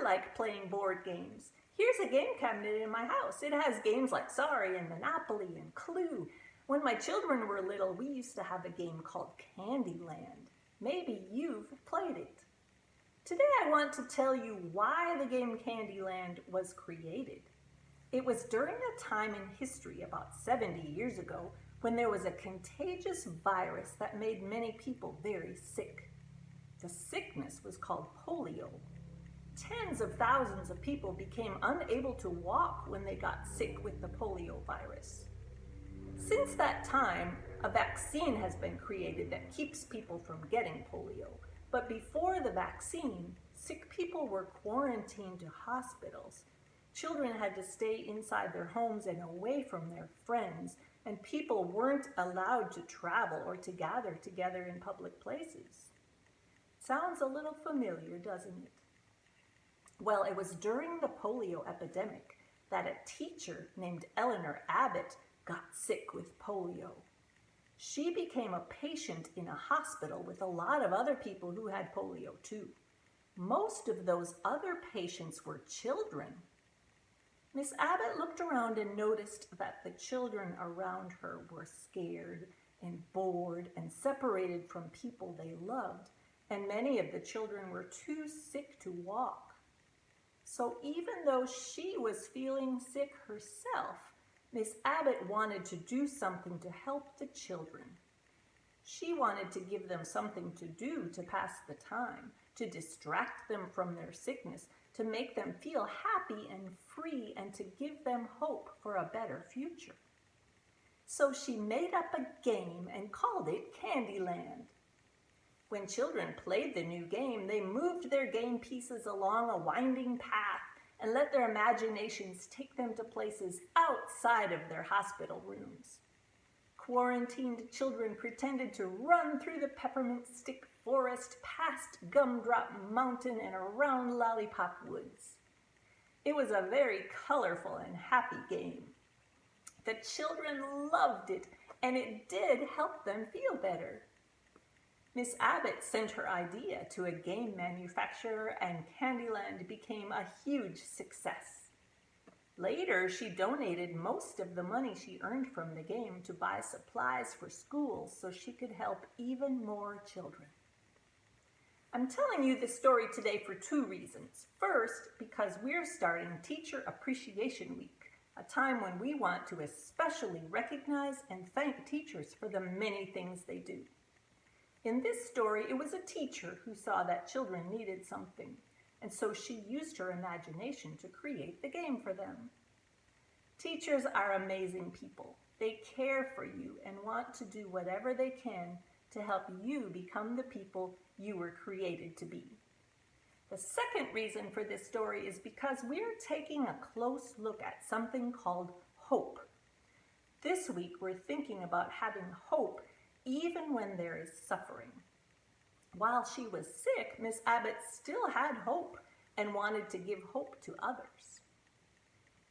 like playing board games. Here's a game cabinet in my house. It has games like Sorry and Monopoly and Clue. When my children were little, we used to have a game called Candyland. Maybe you've played it. Today I want to tell you why the game Candyland was created. It was during a time in history about 70 years ago when there was a contagious virus that made many people very sick. The sickness was called polio. Tens of thousands of people became unable to walk when they got sick with the polio virus. Since that time, a vaccine has been created that keeps people from getting polio. But before the vaccine, sick people were quarantined to hospitals. Children had to stay inside their homes and away from their friends, and people weren't allowed to travel or to gather together in public places. Sounds a little familiar, doesn't it? Well, it was during the polio epidemic that a teacher named Eleanor Abbott got sick with polio. She became a patient in a hospital with a lot of other people who had polio too. Most of those other patients were children. Miss Abbott looked around and noticed that the children around her were scared and bored and separated from people they loved, and many of the children were too sick to walk. So even though she was feeling sick herself, Miss Abbott wanted to do something to help the children. She wanted to give them something to do to pass the time, to distract them from their sickness, to make them feel happy and free, and to give them hope for a better future. So she made up a game and called it Candyland. When children played the new game, they moved their game pieces along a winding path and let their imaginations take them to places outside of their hospital rooms. Quarantined children pretended to run through the peppermint stick forest, past Gumdrop Mountain, and around Lollipop Woods. It was a very colorful and happy game. The children loved it, and it did help them feel better. Miss Abbott sent her idea to a game manufacturer, and Candyland became a huge success. Later, she donated most of the money she earned from the game to buy supplies for schools so she could help even more children. I'm telling you this story today for two reasons. First, because we're starting Teacher Appreciation Week, a time when we want to especially recognize and thank teachers for the many things they do. In this story, it was a teacher who saw that children needed something, and so she used her imagination to create the game for them. Teachers are amazing people. They care for you and want to do whatever they can to help you become the people you were created to be. The second reason for this story is because we're taking a close look at something called hope. This week, we're thinking about having hope even when there is suffering. While she was sick, Miss Abbott still had hope and wanted to give hope to others.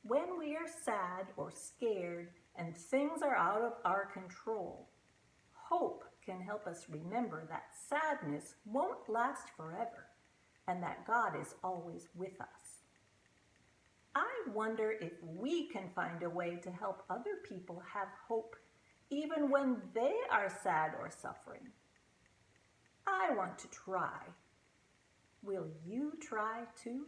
When we are sad or scared and things are out of our control, hope can help us remember that sadness won't last forever and that God is always with us. I wonder if we can find a way to help other people have hope even when they are sad or suffering. I want to try. Will you try too?